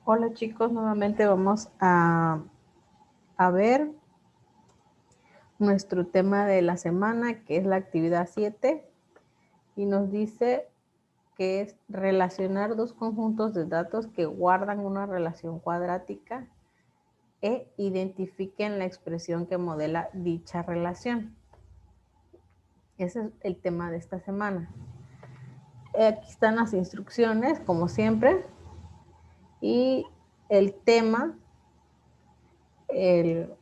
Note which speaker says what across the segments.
Speaker 1: Hola chicos, nuevamente vamos a ver nuestro tema de la semana, que es la actividad 7, y nos dice que es relacionar dos conjuntos de datos que guardan una relación cuadrática e identifiquen la expresión que modela dicha relación. Ese es el tema de esta semana. Aquí están las instrucciones, como siempre, y el tema el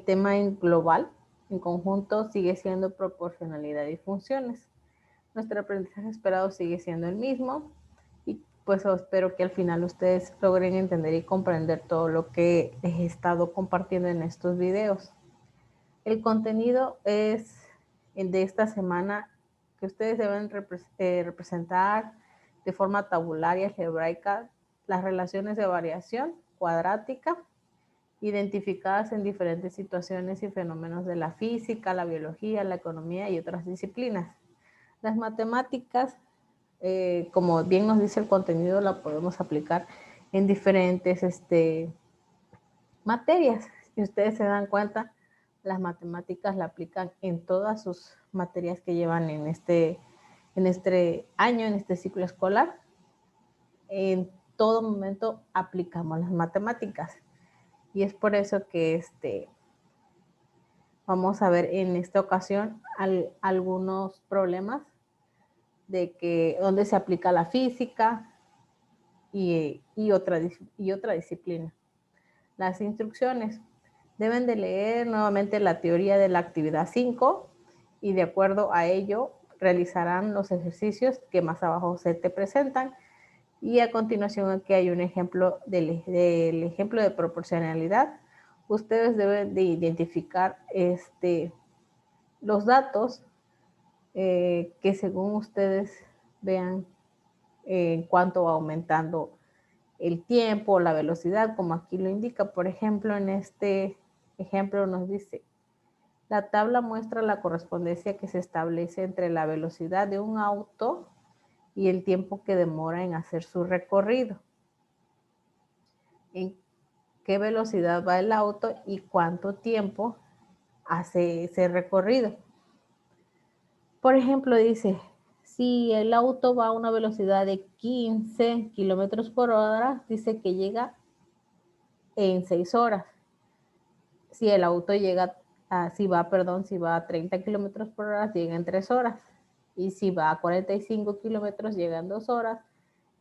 Speaker 1: tema en global, en conjunto, sigue siendo proporcionalidad y funciones. Nuestro aprendizaje esperado sigue siendo el mismo y pues espero que al final ustedes logren entender y comprender todo lo que les he estado compartiendo en estos videos. El contenido es de esta semana que ustedes deben representar de forma tabular y algebraica las relaciones de variación cuadrática identificadas en diferentes situaciones y fenómenos de la física, la biología, la economía y otras disciplinas. Las matemáticas, como bien nos dice el contenido, la podemos aplicar en diferentes materias. Si ustedes se dan cuenta, las matemáticas la aplican en todas sus materias que llevan en este año, en este ciclo escolar. En todo momento aplicamos las matemáticas. Y es por eso que vamos a ver en esta ocasión algunos problemas de que dónde se aplica la física y otra disciplina. Las instrucciones. Deben de leer nuevamente la teoría de la actividad 5 y de acuerdo a ello realizarán los ejercicios que más abajo se te presentan. Y a continuación aquí hay un ejemplo del ejemplo de proporcionalidad. Ustedes deben de identificar los datos que según ustedes vean en cuánto va aumentando el tiempo, la velocidad, como aquí lo indica. Por ejemplo, en este ejemplo nos dice, la tabla muestra la correspondencia que se establece entre la velocidad de un auto y el tiempo que demora en hacer su recorrido. En qué velocidad va el auto y cuánto tiempo hace ese recorrido. Por ejemplo, dice, si el auto va a una velocidad de 15 kilómetros por hora, dice que llega en 6 horas. Si el auto llega si va a 30 kilómetros por hora, llega en 3 horas. Y si va a 45 kilómetros, llega en 2 horas.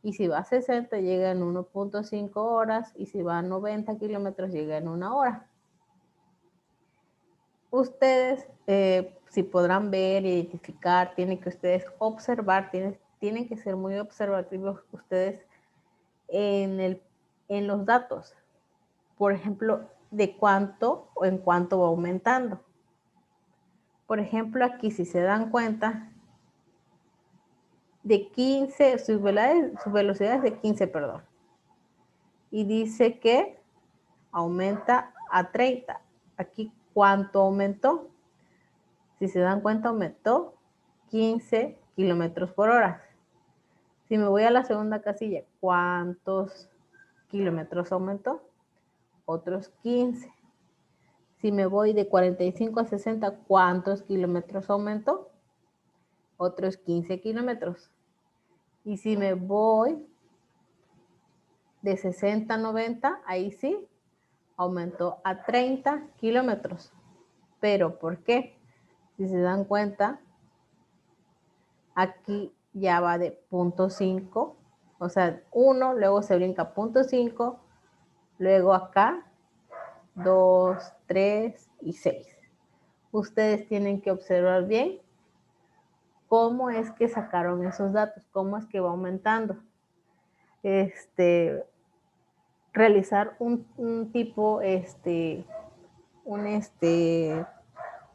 Speaker 1: Y si va a 60, llega en 1.5 horas. Y si va a 90 kilómetros, llega en 1 hora. Ustedes, si podrán ver, identificar, tienen que ustedes observar, tienen que ser muy observativos ustedes en los datos. Por ejemplo, de cuánto o en cuánto va aumentando. Por ejemplo, aquí si se dan cuenta, de 15, su velocidad es de 15, perdón. Y dice que aumenta a 30. Aquí, ¿cuánto aumentó? Si se dan cuenta, aumentó 15 kilómetros por hora. Si me voy a la segunda casilla, ¿cuántos kilómetros aumentó? Otros 15. Si me voy de 45 a 60, ¿cuántos kilómetros aumentó? Otros 15 kilómetros. Y si me voy de 60 a 90, ahí sí, aumentó a 30 kilómetros. ¿Pero por qué? Si se dan cuenta, aquí ya va de 0.5, o sea, 1, luego se brinca 0.5, luego acá 2, 3 y 6. Ustedes tienen que observar bien cómo es que sacaron esos datos, cómo es que va aumentando. Realizar un tipo,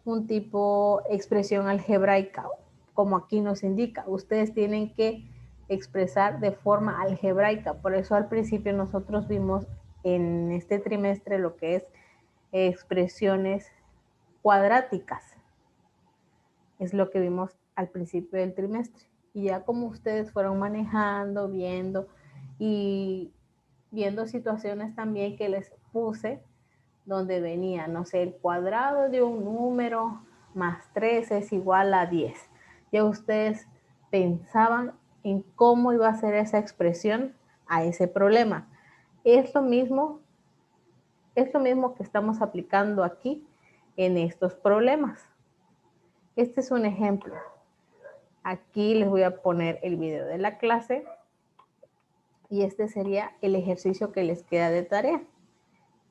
Speaker 1: un tipo expresión algebraica, como aquí nos indica. Ustedes tienen que expresar de forma algebraica. Por eso al principio nosotros vimos en este trimestre lo que es expresiones cuadráticas. Es lo que vimos al principio del trimestre. Y ya como ustedes fueron manejando, viendo y viendo situaciones también que les puse, donde venía, no sé, el cuadrado de un número más 3 es igual a 10. Ya ustedes pensaban en cómo iba a ser esa expresión a ese problema. Es lo mismo que estamos aplicando aquí en estos problemas. Este es un ejemplo. Aquí les voy a poner el video de la clase y este sería el ejercicio que les queda de tarea,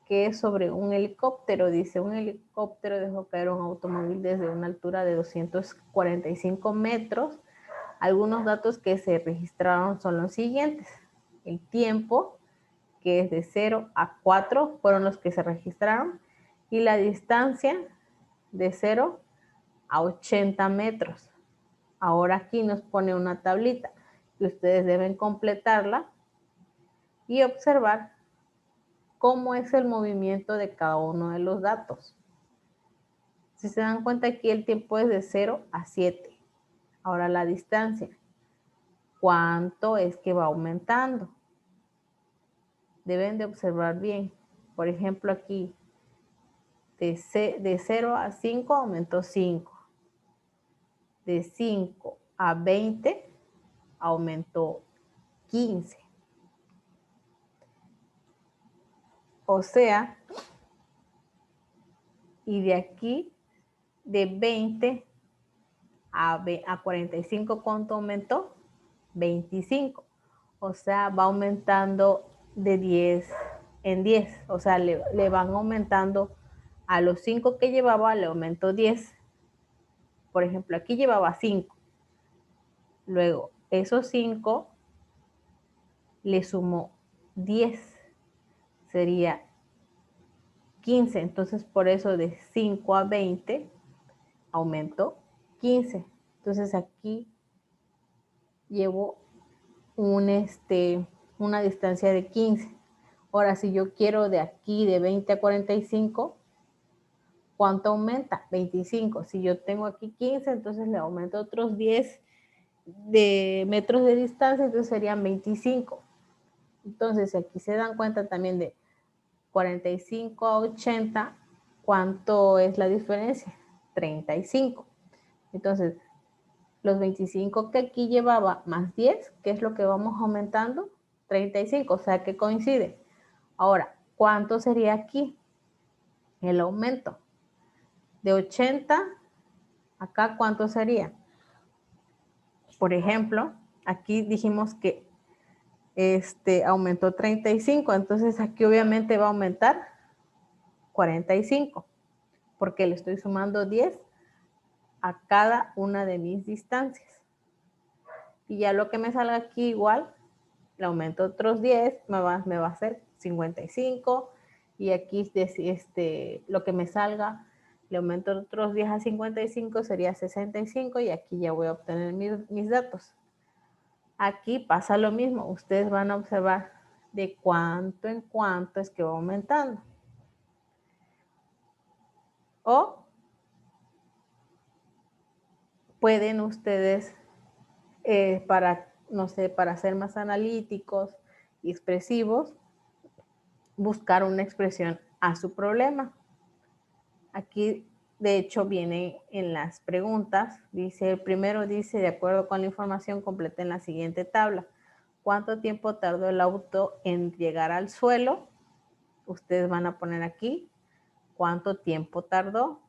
Speaker 1: que es sobre un helicóptero. Dice, un helicóptero dejó caer un automóvil desde una altura de 245 metros. Algunos datos que se registraron son los siguientes. El tiempo, que es de 0 a 4, fueron los que se registraron, y la distancia de 0 a 80 metros. Ahora aquí nos pone una tablita y ustedes deben completarla y observar cómo es el movimiento de cada uno de los datos. Si se dan cuenta, aquí el tiempo es de 0 a 7. Ahora la distancia. ¿Cuánto es que va aumentando? Deben de observar bien. Por ejemplo, aquí de 0 a 5 aumentó 5. De 5 a 20 aumentó 15. O sea, y de aquí, de 20 a 45, ¿cuánto aumentó? 25. O sea, va aumentando de 10 en 10. O sea, le van aumentando a los 5 que llevaba, le aumentó 10. Por ejemplo, aquí llevaba 5. Luego, esos 5 le sumó 10. Sería 15. Entonces, por eso de 5 a 20 aumentó 15. Entonces, aquí llevo una distancia de 15. Ahora, si yo quiero de aquí, de 20 a 45, ¿cuánto aumenta? 25. Si yo tengo aquí 15, entonces le aumento otros 10 de metros de distancia, entonces serían 25. Entonces, aquí se dan cuenta también de 45 a 80, ¿cuánto es la diferencia? 35. Entonces, los 25 que aquí llevaba más 10, ¿qué es lo que vamos aumentando? 35, o sea que coincide. Ahora, ¿cuánto sería aquí el aumento? De 80, acá ¿cuánto sería? Por ejemplo, aquí dijimos que aumentó 35, entonces aquí obviamente va a aumentar 45, porque le estoy sumando 10 a cada una de mis distancias. Y ya lo que me salga aquí igual, le aumento otros 10, me va a hacer 55, y aquí lo que me salga, le aumento otros 10 a 55, sería 65, y aquí ya voy a obtener mis datos. Aquí pasa lo mismo, ustedes van a observar de cuánto en cuánto es que va aumentando. O pueden ustedes, para ser más analíticos y expresivos, buscar una expresión a su problema. Aquí, de hecho, viene en las preguntas. El primero dice, de acuerdo con la información, completen la siguiente tabla. ¿Cuánto tiempo tardó el auto en llegar al suelo? Ustedes van a poner aquí cuánto tiempo tardó.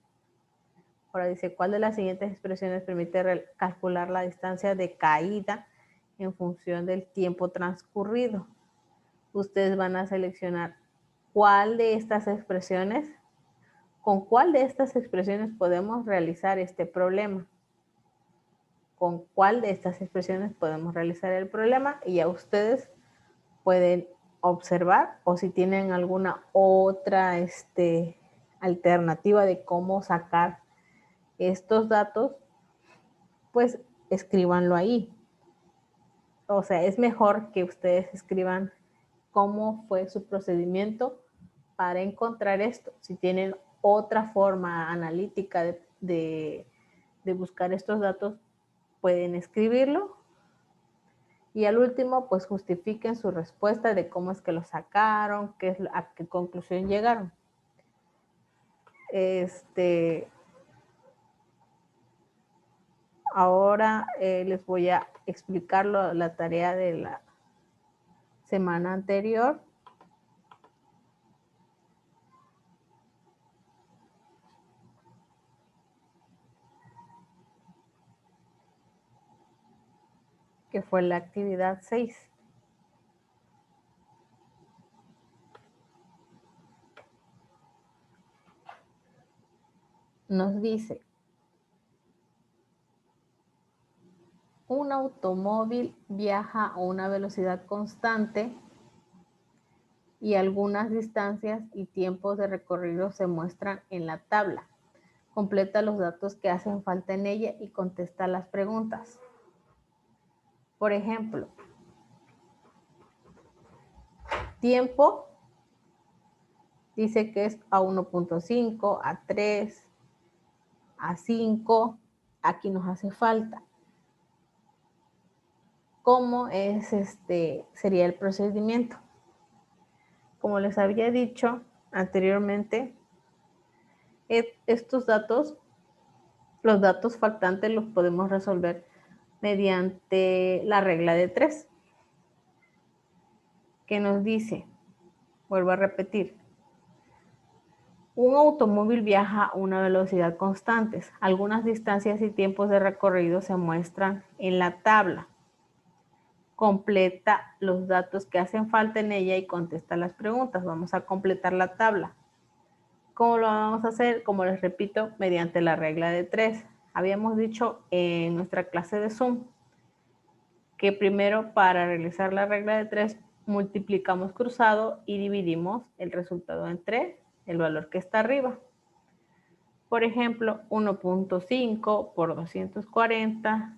Speaker 1: Ahora dice, ¿cuál de las siguientes expresiones permite calcular la distancia de caída en función del tiempo transcurrido? Ustedes van a seleccionar cuál de estas expresiones, con cuál de estas expresiones podemos realizar este problema. Con cuál de estas expresiones podemos realizar el problema, y ya ustedes pueden observar, o si tienen alguna otra alternativa de cómo sacar estos datos, pues escríbanlo ahí. O sea, es mejor que ustedes escriban cómo fue su procedimiento para encontrar esto. Si tienen otra forma analítica de buscar estos datos, pueden escribirlo Y al último, pues justifiquen su respuesta de cómo es que lo sacaron, a qué conclusión llegaron. Ahora les voy a explicar la tarea de la semana anterior. Que fue la actividad 6. Nos dice, un automóvil viaja a una velocidad constante y algunas distancias y tiempos de recorrido se muestran en la tabla. Completa los datos que hacen falta en ella y contesta las preguntas. Por ejemplo, tiempo dice que es a 1.5, a 3, a 5. Aquí nos hace falta. ¿Cómo es sería el procedimiento? Como les había dicho anteriormente, estos datos, los datos faltantes los podemos resolver mediante la regla de 3, que nos dice, vuelvo a repetir, un automóvil viaja a una velocidad constante. Algunas distancias y tiempos de recorrido se muestran en la tabla. Completa los datos que hacen falta en ella y contesta las preguntas. Vamos a completar la tabla. ¿Cómo lo vamos a hacer? Como les repito, mediante la regla de 3. Habíamos dicho en nuestra clase de Zoom que primero, para realizar la regla de 3, multiplicamos cruzado y dividimos el resultado entre el valor que está arriba. Por ejemplo, 1.5 por 240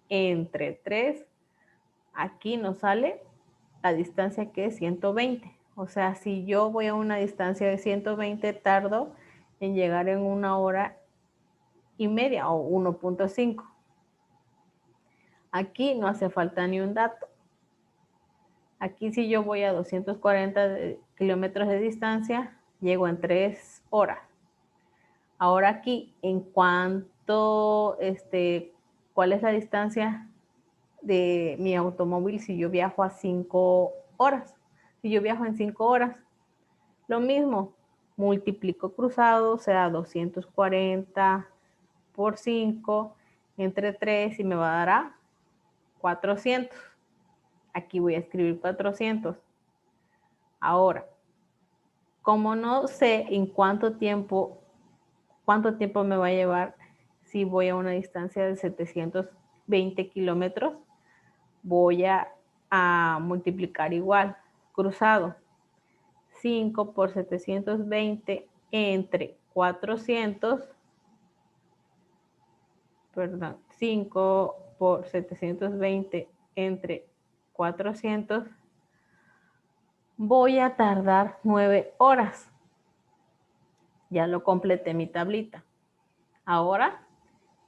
Speaker 1: entre 3. Aquí nos sale la distancia que es 120. O sea, si yo voy a una distancia de 120, tardo en llegar en 1 hora y media o 1.5. Aquí no hace falta ni un dato. Aquí si yo voy a 240 kilómetros de distancia, llego en 3 horas. Ahora aquí, en cuanto, ¿cuál es la distancia de mi automóvil si yo viajo a 5 horas? Si yo viajo en 5 horas, lo mismo, multiplico cruzado, o sea, 240 por 5 entre 3 y me va a dar 400. Aquí voy a escribir 400. Ahora, como no sé en cuánto tiempo me va a llevar si voy a una distancia de 720 kilómetros, voy a multiplicar igual, cruzado. 5 por 720 entre 400, perdón, 5 por 720 entre 400, voy a tardar 9 horas. Ya lo completé mi tablita. Ahora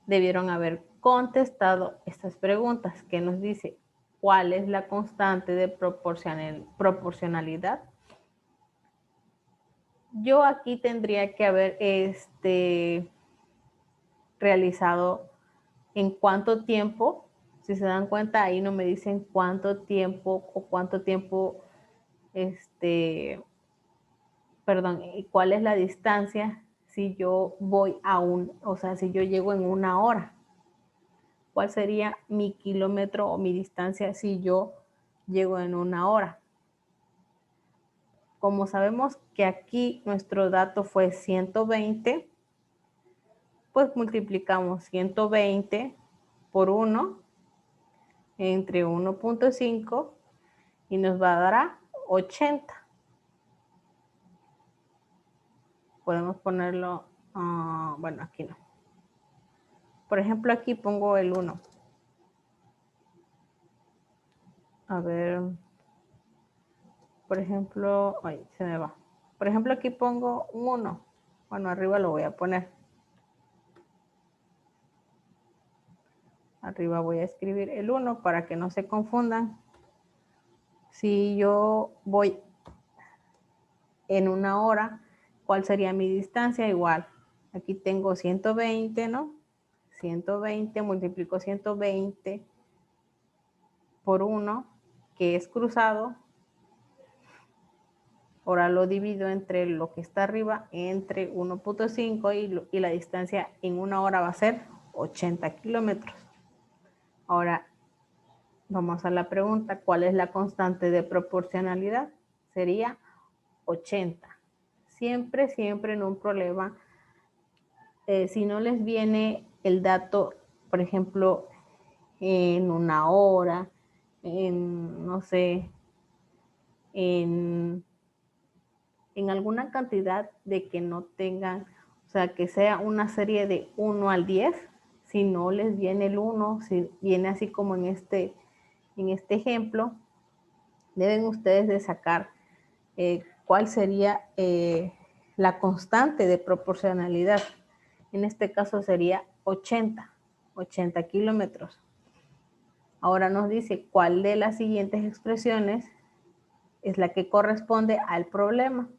Speaker 1: debieron haber contestado estas preguntas que nos dice cuál es la constante de proporcionalidad. Yo aquí tendría que haber realizado en cuánto tiempo. Si se dan cuenta, ahí no me dicen cuánto tiempo o cuál es la distancia si yo voy si yo llego en 1 hora. ¿Cuál sería mi kilómetro o mi distancia si yo llego en 1 hora? Como sabemos que aquí nuestro dato fue 120, pues multiplicamos 120 por 1 entre 1.5 y nos va a dar 80. Podemos ponerlo, bueno, aquí no. Por ejemplo, aquí pongo el 1. A ver, por ejemplo, ay, se me va. Por ejemplo, aquí pongo un 1. Bueno, arriba lo voy a poner. arriba voy a escribir el 1 para que no se confundan. Si yo voy en una hora, ¿cuál sería mi distancia? Igual, aquí tengo 120, ¿no? 120, multiplico 120 por 1, que es cruzado. Ahora lo divido entre lo que está arriba, entre 1.5 y la distancia en una hora va a ser 80 kilómetros. Ahora vamos a la pregunta, ¿cuál es la constante de proporcionalidad? Sería 80. Siempre en un problema, si no les viene el dato, por ejemplo, en una hora, en, no sé, en alguna cantidad de que no tengan, o sea, que sea una serie de 1 al 10, si no les viene el 1, si viene así como en este ejemplo, deben ustedes de sacar cuál sería la constante de proporcionalidad. En este caso sería 80 kilómetros. Ahora nos dice cuál de las siguientes expresiones es la que corresponde al problema.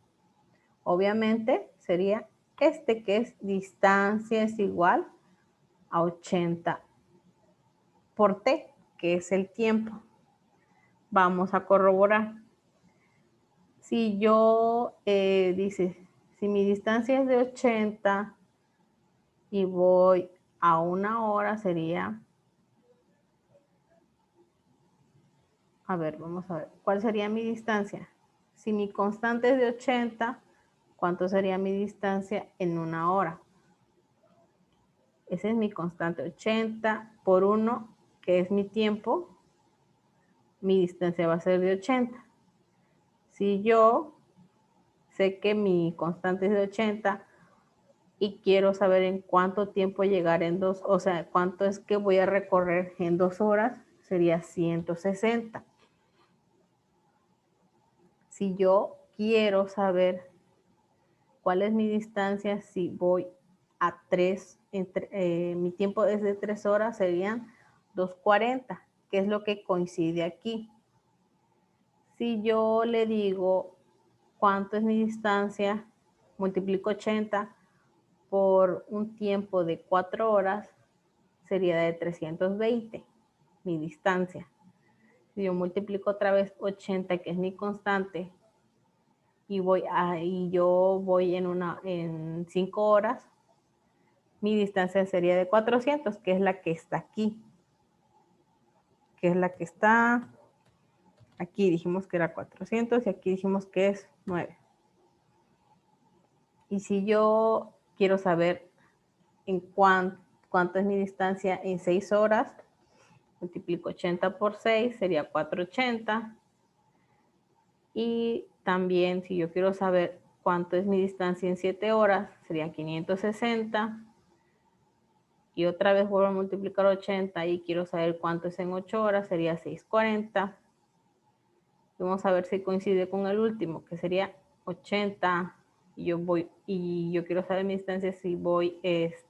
Speaker 1: Obviamente sería este, que es distancia es igual a 80 por t, que es el tiempo. Vamos a corroborar. Si yo, dice, si mi distancia es de 80 y voy a una hora, sería, a ver, vamos a ver, ¿cuál sería mi distancia? Si mi constante es de 80, ¿cuánto sería mi distancia en una hora? Ese es mi constante, 80 por 1, que es mi tiempo, mi distancia va a ser de 80. Si yo sé que mi constante es de 80 y quiero saber en cuánto tiempo llegar en 2, o sea, cuánto es que voy a recorrer en 2 horas, sería 160. Si yo quiero saber cuál es mi distancia, si voy a 3, mi tiempo es de 3 horas, serían 2:40, que es lo que coincide aquí. Si yo le digo cuánto es mi distancia, multiplico 80 por un tiempo de 4 horas, sería de 320 mi distancia. Si yo multiplico otra vez 80, que es mi constante, y yo voy en 5 horas, mi distancia sería de 400, que es la que está aquí, que es la que está aquí. Dijimos que era 400 y aquí dijimos que es 9. Y si yo quiero saber en cuánto es mi distancia en 6 horas, multiplico 80 por 6, sería 480. Y también si yo quiero saber cuánto es mi distancia en 7 horas, serían 560. Y otra vez vuelvo a multiplicar 80 y quiero saber cuánto es en 8 horas, sería 640. Vamos a ver si coincide con el último, que sería 80. Y yo quiero saber mi distancia, si voy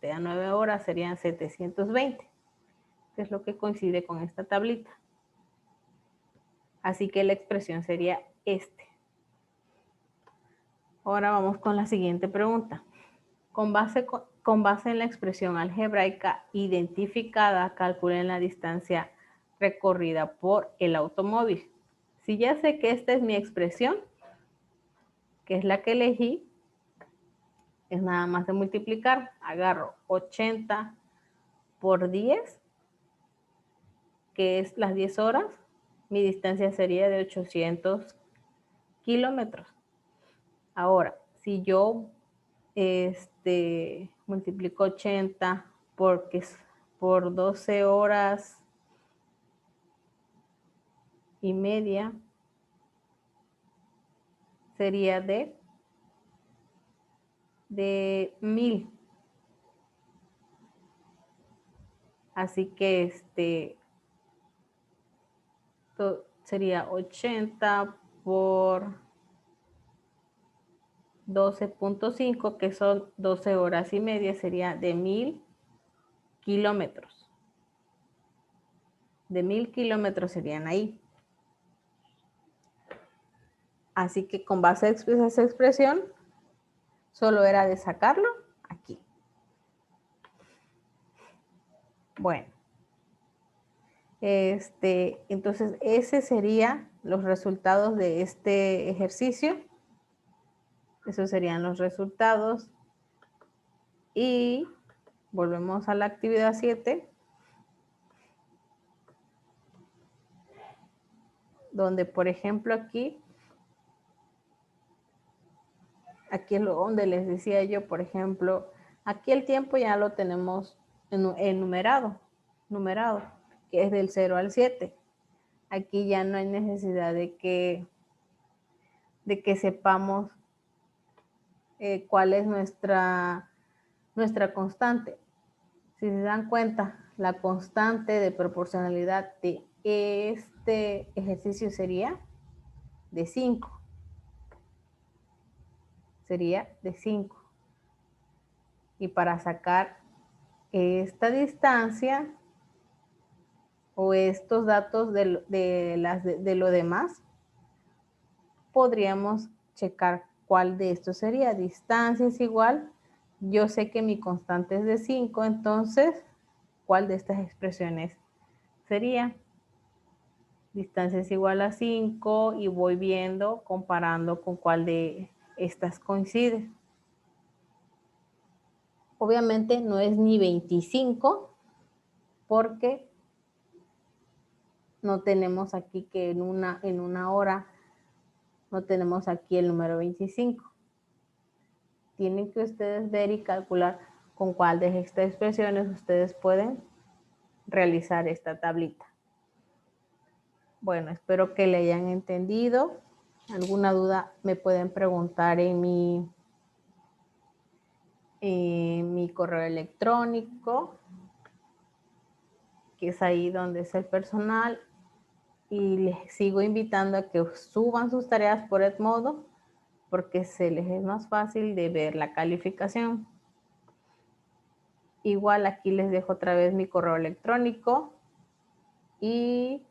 Speaker 1: a 9 horas, serían 720, que es lo que coincide con esta tablita. Así que la expresión sería este. Ahora vamos con la siguiente pregunta. Con base en la expresión algebraica identificada, calculen la distancia recorrida por el automóvil. Si ya sé que esta es mi expresión, que es la que elegí, es nada más de multiplicar. Agarro 80 por 10, que es las 10 horas. Mi distancia sería de 800 kilómetros. Ahora, si yo multiplico 80 por 12 horas y media, sería de 1000. Así que sería 80 por 12.5, que son 12 horas y media, sería de 1000 kilómetros. de 1000 kilómetros serían ahí. Así que con base a esa expresión, solo era de sacarlo aquí. Bueno. Entonces, ese serían los resultados de este ejercicio. Esos serían los resultados. Y volvemos a la actividad 7. Donde, por ejemplo, aquí es donde les decía yo, por ejemplo, aquí el tiempo ya lo tenemos numerado, que es del 0 al 7. Aquí ya no hay necesidad de que sepamos cuál es nuestra constante. Si se dan cuenta, la constante de proporcionalidad de este ejercicio sería de 5. Sería de 5. Y para sacar esta distancia o estos datos de lo demás, podríamos checar cuál de estos sería. Distancia es igual, yo sé que mi constante es de 5, entonces, ¿cuál de estas expresiones sería? Distancia es igual a 5 y voy viendo, comparando con cuál de estas coincide. Obviamente no es ni 25 porque no tenemos aquí que en una hora no tenemos aquí el número 25. Tienen que ustedes ver y calcular con cuál de estas expresiones ustedes pueden realizar esta tablita. Bueno, espero que le hayan entendido. ¿Alguna duda me pueden preguntar en mi correo electrónico, que es ahí donde es el personal? Y les sigo invitando a que suban sus tareas por Edmodo, porque se les es más fácil de ver la calificación. Igual aquí les dejo otra vez mi correo electrónico y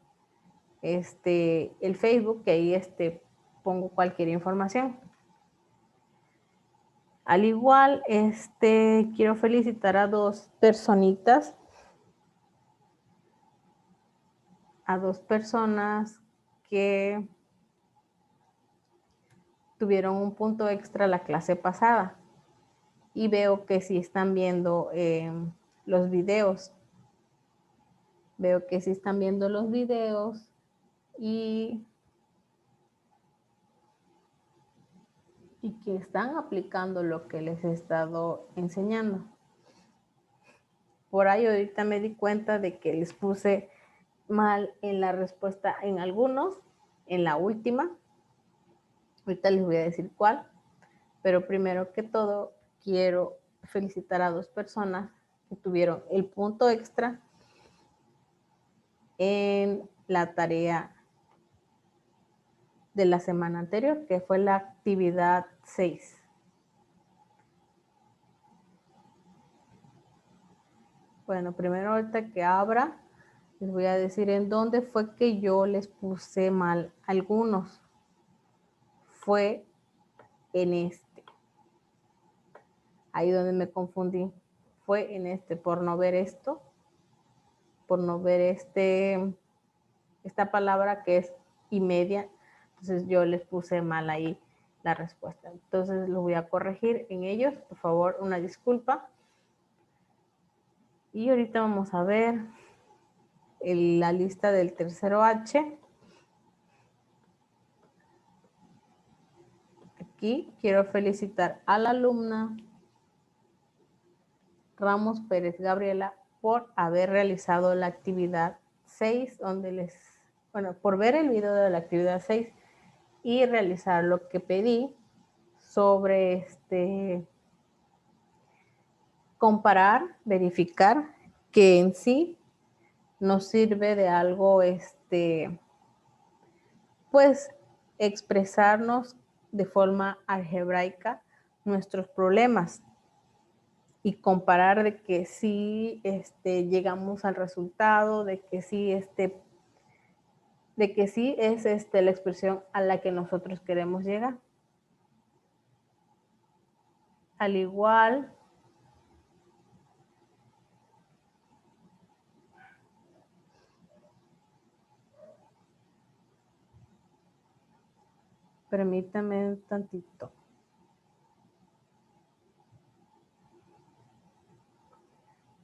Speaker 1: el Facebook, que ahí pongo cualquier información. Al igual, quiero felicitar a dos personitas, a dos personas que tuvieron un punto extra la clase pasada. Y veo que sí están viendo los videos. Veo que sí están viendo los videos y que están aplicando lo que les he estado enseñando. Por ahí ahorita me di cuenta de que les puse mal en la respuesta en algunos, en la última. Ahorita les voy a decir cuál. Pero primero que todo, quiero felicitar a dos personas que tuvieron el punto extra en la tarea de la semana anterior, que fue la actividad 6. Bueno, primero ahorita que abra, les voy a decir en dónde fue que yo les puse mal algunos. Fue en ahí donde me confundí. Fue en por no ver esto, por no ver esta palabra que es y media. Entonces yo les puse mal ahí la respuesta. Entonces lo voy a corregir en ellos. Por favor, una disculpa. Y ahorita vamos a ver la lista del tercero H. Aquí quiero felicitar a la alumna Ramos Pérez Gabriela por haber realizado la actividad 6, por ver el video de la actividad 6 y realizar lo que pedí sobre comparar, verificar que en sí nos sirve de algo, pues expresarnos de forma algebraica nuestros problemas. y comparar de que sí llegamos al resultado, de que sí es la expresión a la que nosotros queremos llegar. Al igual, permítame un tantito.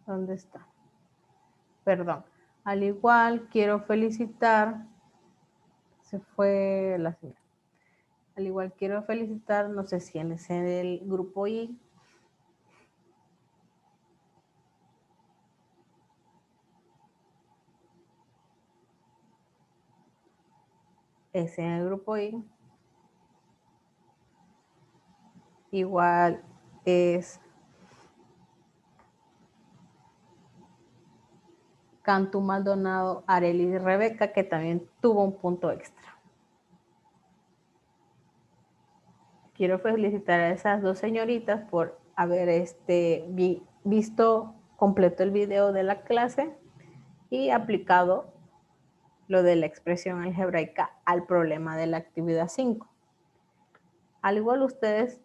Speaker 1: ¿Dónde está? Perdón. Al igual, quiero felicitar. Se fue la señal. Al igual, quiero felicitar, no sé si es en el grupo I. Es en el grupo I. Igual es Cantu Maldonado, Arely y Rebeca, que también tuvo un punto extra. Quiero felicitar a esas dos señoritas por haber visto completo el video de la clase y aplicado lo de la expresión algebraica al problema de la actividad 5. Al igual ustedes,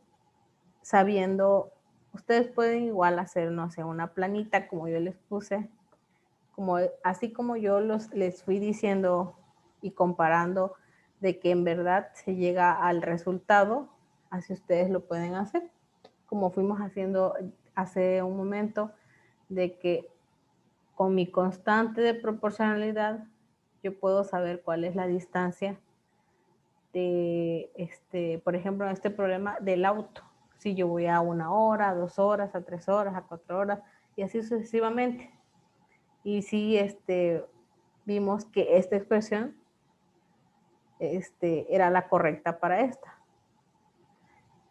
Speaker 1: ustedes pueden igual hacer, no sé, una planita como yo les puse, así como yo les fui diciendo y comparando de que en verdad se llega al resultado, así ustedes lo pueden hacer, como fuimos haciendo hace un momento, de que con mi constante de proporcionalidad yo puedo saber cuál es la distancia de, por ejemplo, en este problema del auto. Si yo voy a 1 hora, a 2 horas, a 3 horas, a 4 horas, y así sucesivamente. Y sí, vimos que esta expresión era la correcta para esta.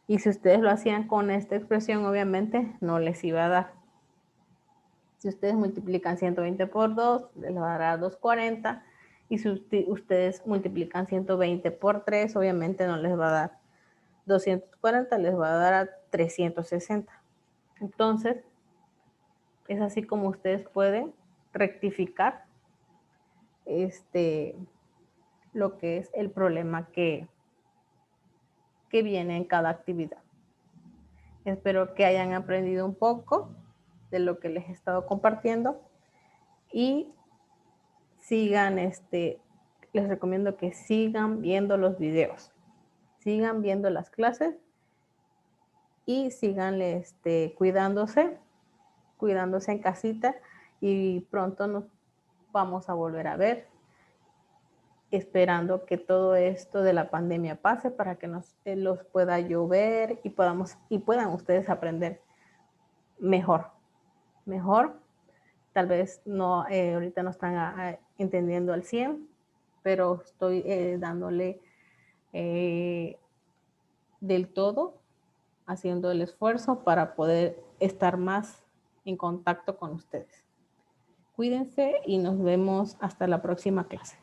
Speaker 1: Y si ustedes lo hacían con esta expresión, obviamente no les iba a dar. Si ustedes multiplican 120 por 2, les va a dar 240. Y si ustedes multiplican 120 por 3, obviamente no les va a dar 240, les va a dar a 360. Entonces, es así como ustedes pueden rectificar lo que es el problema que viene en cada actividad. Espero que hayan aprendido un poco de lo que les he estado compartiendo y sigan, les recomiendo que sigan viendo los videos, sigan viendo las clases y sigan cuidándose en casita y pronto nos vamos a volver a ver, esperando que todo esto de la pandemia pase para que los pueda yo ver y puedan ustedes aprender mejor. Tal vez no, ahorita no están entendiendo al 100, pero estoy dándole del todo, haciendo el esfuerzo para poder estar más en contacto con ustedes. Cuídense y nos vemos hasta la próxima clase.